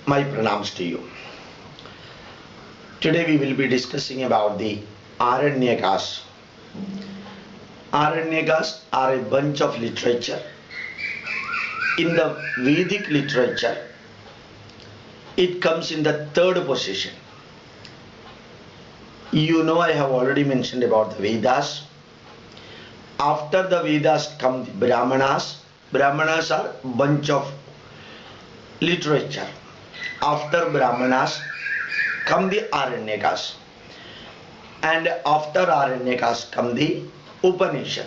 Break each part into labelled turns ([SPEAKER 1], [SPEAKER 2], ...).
[SPEAKER 1] My pranams to you. Today we will be discussing about the Aranyakas. Aranyakas are a bunch of literature. In the Vedic literature, it comes in the third position. You know, I have already mentioned about the Vedas. After the Vedas come the Brahmanas. Brahmanas are bunch of literature. After Brahmanas come the Aranyakas, and after Aranyakas come the Upanishad.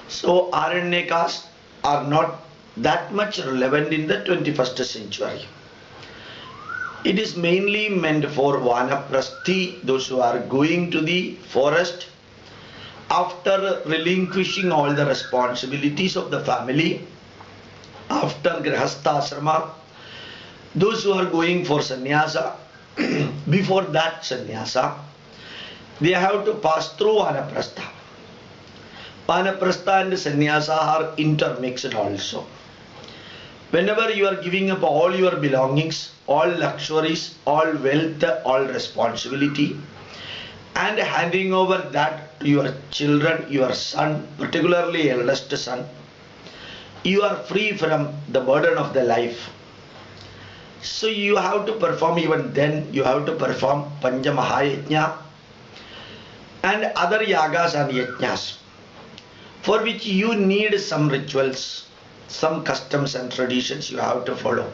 [SPEAKER 1] So Aranyakas are not that much relevant in the 21st century. It is mainly meant for Vanaprasthi, those who are going to the forest after relinquishing all the responsibilities of the family, after Grihastha Asrama, those who are going for sannyasa. Before that sannyasa, they have to pass through Vanaprastha. Vanaprastha and sannyasa are intermixed also. Whenever you are giving up all your belongings, all luxuries, all wealth, all responsibility, and handing over that to your children, your son, particularly eldest son, you are free from the burden of the life. So you have to perform, even then you have to perform Panja Mahayajna and other yagas and yajnas, for which you need some rituals, some customs and traditions you have to follow.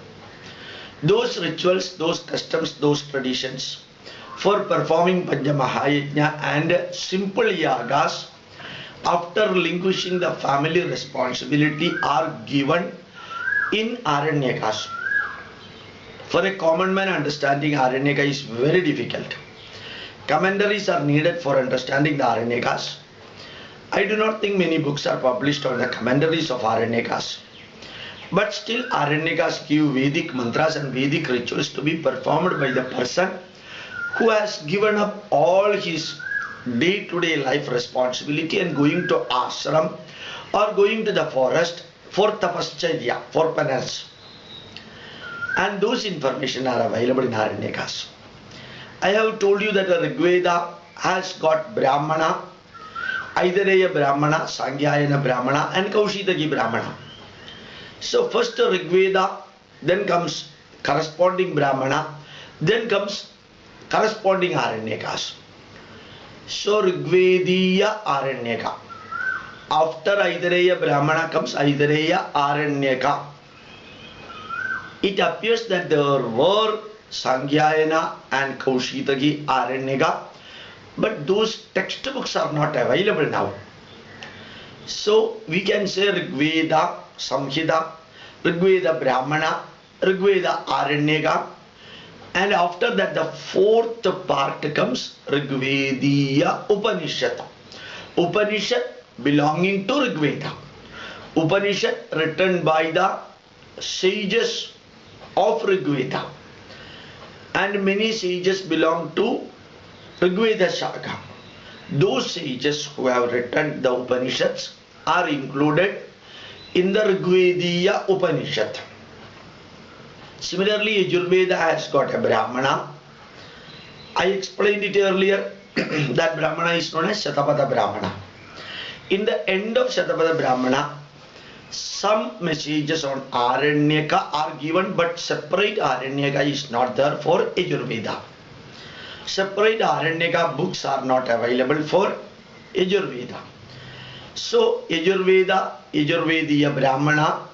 [SPEAKER 1] Those rituals, those customs, those traditions for performing Panja Mahayajna and simple yagas after relinquishing the family responsibility are given in Aranyakas. For a common man, understanding Aranyaka is very difficult. Commentaries are needed for understanding the Aranyakas. I do not think many books are published on the commentaries of Aranyakas. But still Aranyakas give Vedic mantras and Vedic rituals to be performed by the person who has given up all his day-to-day life responsibility and going to ashram or going to the forest for tapascharya, for penance. And those information are available in Aranyakas. I have told you that the Rigveda has got Brahmana, Aidareya Brahmana, Sangyayana Brahmana and Kaushitaki Brahmana. So first Rigveda, then comes corresponding Brahmana, then comes corresponding Aranyakas. So Rigvediya Aranyaka. After Aidareya Brahmana comes Aidareya Aranyaka. It appears that there were Sangyayana and Kaushitaki Aranyaka, but those textbooks are not available now. So we can say Rigveda Samhita, Rigveda Brahmana, Rigveda Aranyaka, and after that the fourth part comes Rigvediya Upanishad. Upanishad belonging to Rigveda. Upanishad written by the sages of Rigveda, and many sages belong to Rigveda Shaka. Those sages who have written the Upanishads are included in the Rigvediya Upanishad. Similarly, Yajurveda has got a Brahmana. I explained it earlier that Brahmana is known as Shatapada Brahmana. In the end of Shatapada Brahmana, some messages on Aranyaka are given, but separate Aranyaka is not there for Yajurveda. Separate Aranyaka books are not available for Yajurveda. So Yajurveda, Yajurvediya Brahmana,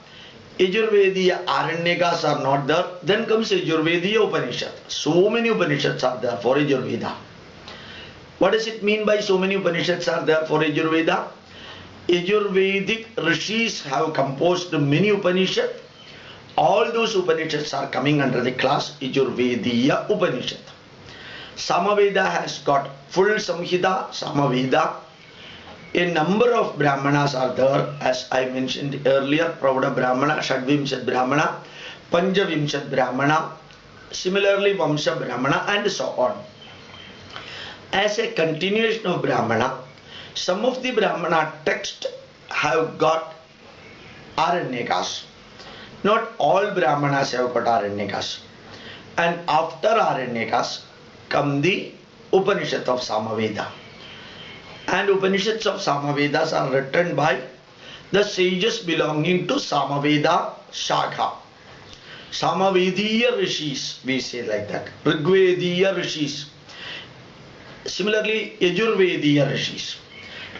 [SPEAKER 1] Yajurvediya Aranyakas are not there. Then comes Yajurvediya Upanishad. So many Upanishads are there for Yajurveda. What does it mean by so many Upanishads are there for Yajurveda? Yajurvedic rishis have composed many Upanishads. All those Upanishads are coming under the class Yajurvediya Upanishad. Samaveda has got full Samhita, Samaveda. A number of Brahmanas are there, as I mentioned earlier, Pravada Brahmana, Shadvimshat Brahmana, Panjavimshat Brahmana, similarly Vamsha Brahmana and so on. As a continuation of Brahmana, some of the Brahmana texts have got Aranyakas. Not all Brahmanas have got Aranyakas. And after Aranyakas come the Upanishad of Samaveda. And Upanishads of Samavedas are written by the sages belonging to Samaveda Shakha. Samavediya Rishis, we say like that. Rigvediya Rishis. Similarly, Yajurvediya Rishis.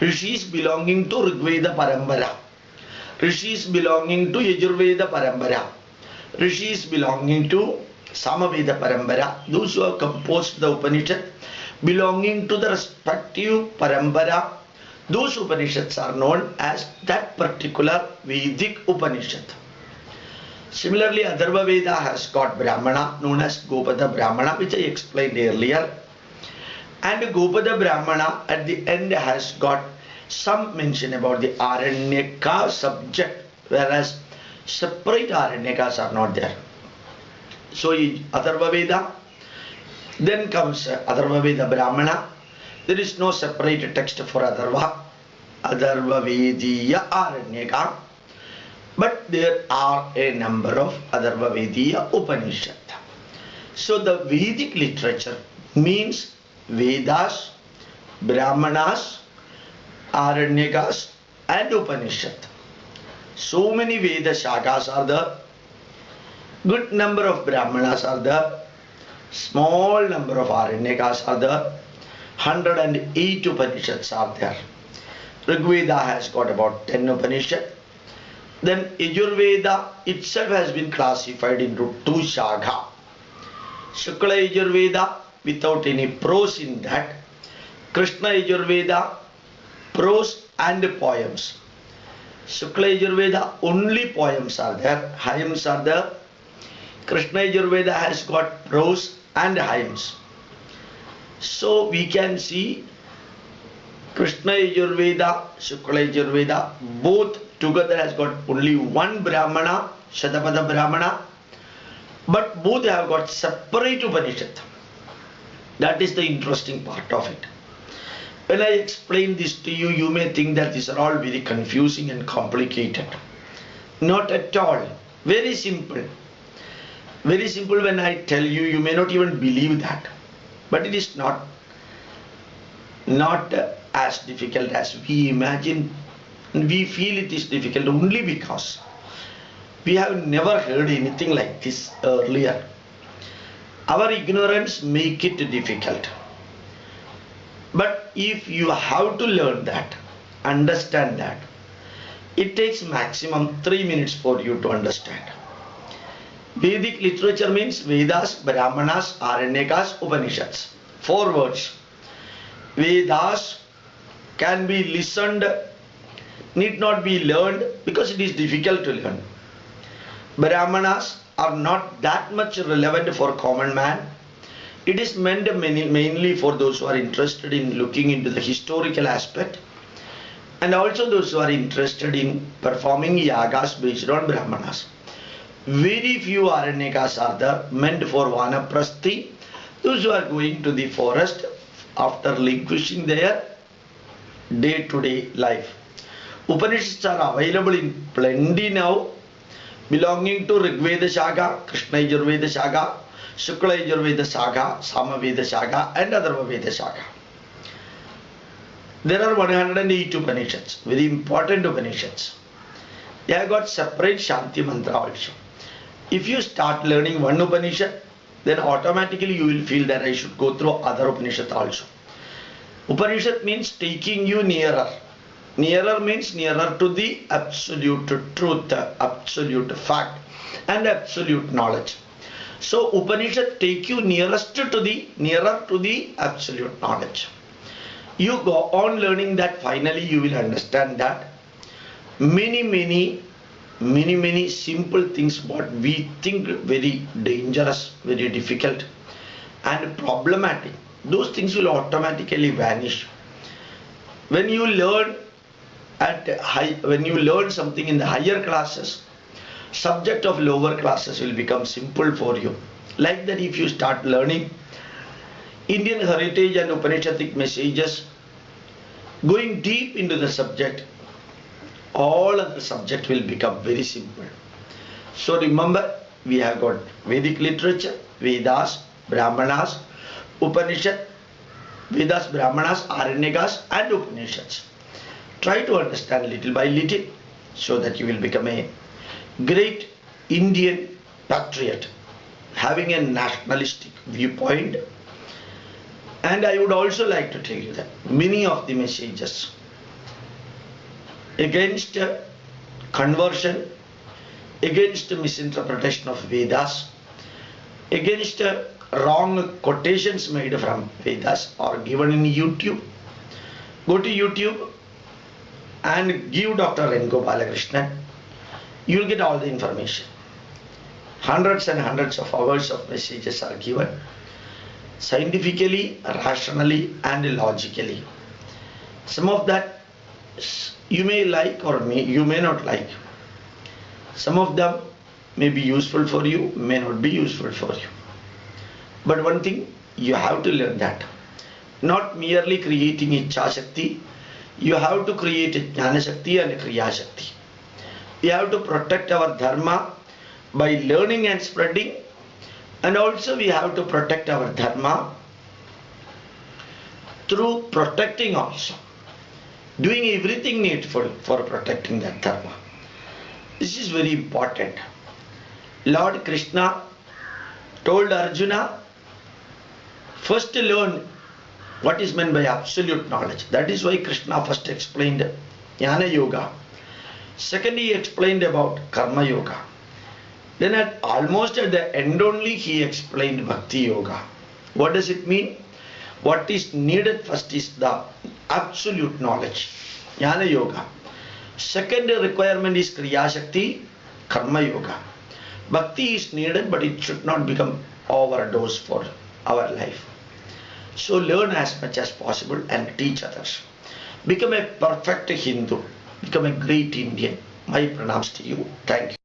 [SPEAKER 1] Rishis belonging to Rigveda Parambara. Rishis belonging to Yajurveda Parambara. Rishis belonging to Samaveda Parambara. Those who have composed the Upanishad belonging to the respective Parambara, those Upanishads are known as that particular Vedic Upanishad. Similarly, Atharva Veda has got Brahmana known as Gopada Brahmana, which I explained earlier. And Gopada Brahmana at the end has got some mention about the Aranyaka subject, whereas separate Aranyakas are not there. So Atharva Veda, then comes Atharva Veda Brahmana. There is no separate text for Atharva Vediya Aranyaka, but there are a number of Atharva Vediya Upanishad. So the Vedic literature means Vedas, Brahmanas, Aranyakas and Upanishad. So many Veda Shakas are there, good number of Brahmanas are there, small number of Aranyakas are there, 108 Upanishads are there. Rigveda has got about 10 Upanishads. Then Yajurveda itself has been classified into two Shakha. Shukla Yajurveda without any prose in that. Krishna Yajurveda, prose and poems. Shukla Yajurveda only poems are there, hymns are there. Krishna Yajurveda has got prose and hymns. So we can see Krishna Yajurveda, Shukla Yajurveda, both together has got only one Brahmana, Shatapada Brahmana, but both have got separate Upanishad. That is the interesting part of it. When I explain this to you, you may think that these are all very confusing and complicated. Not at all. Very simple. Very simple. When I tell you, you may not even believe that. But it is not as difficult as we imagine. We feel it is difficult only because we have never heard anything like this earlier. Our ignorance makes it difficult. But if you have to learn that, understand that, it takes maximum 3 minutes for you to understand. Vedic literature means Vedas, Brahmanas, Aranyakas, Upanishads. 4 words. Vedas can be listened, need not be learned because it is difficult to learn. Brahmanas are not that much relevant for common man. It is meant mainly for those who are interested in looking into the historical aspect, and also those who are interested in performing yagas based on Brahmanas. Very few Aranyakas are there, meant for Vanaprasthi, those who are going to the forest after relinquishing their day-to-day life. Upanishads are available in plenty now, belonging to Rigveda Shaka, Krishna Yajurveda Shaka, Shukla Yajurveda Shaka, Samaveda Shaka and Atharva Veda Shaka. There are 108 Upanishads, very important Upanishads. They have got separate Shanti Mantra also. If you start learning one Upanishad, then automatically you will feel that I should go through other Upanishad also. Upanishad means taking you nearer. Nearer means nearer to the absolute truth, absolute fact and absolute knowledge. So Upanishad take you nearer to the absolute knowledge. You go on learning that, finally you will understand that many simple things what we think very dangerous, very difficult and problematic, those things will automatically vanish. When you learn something in the higher classes, subject of lower classes will become simple for you. Like that, if you start learning Indian heritage and Upanishadic messages, going deep into the subject, all of the subject will become very simple. So remember, we have got Vedic literature, Vedas, Brahmanas, Upanishad, Vedas, Brahmanas, Aranyakas and Upanishads. Try to understand little by little so that you will become a great Indian patriot having a nationalistic viewpoint. And I would also like to tell you that many of the messages against conversion, against misinterpretation of Vedas, against wrong quotations made from Vedas are given in YouTube. Go to YouTube and give Dr. N. Gopalakrishnan. You will get all the information. Hundreds and hundreds of hours of messages are given scientifically, rationally and logically. Some of that you may like or you may not like. Some of them may be useful for you, may not be useful for you. But one thing, you have to learn that. Not merely creating Ichha Shakti, you have to create a Jnana Shakti and a Kriya Shakti. We have to protect our dharma by learning and spreading, and also we have to protect our dharma through protecting also. Doing everything needful for protecting that dharma. This is very important. Lord Krishna told Arjuna, first learn what is meant by absolute knowledge. That is why Krishna first explained Jnana Yoga. Second, he explained about Karma Yoga. Then almost at the end only he explained Bhakti Yoga. What does it mean? What is needed first is the absolute knowledge, Jnana Yoga. Second requirement is Kriya Shakti, Karma Yoga. Bhakti is needed, but it should not become overdose for our life. So learn as much as possible and teach others. Become a perfect Hindu. Become a great Indian. My pranams to you. Thank you.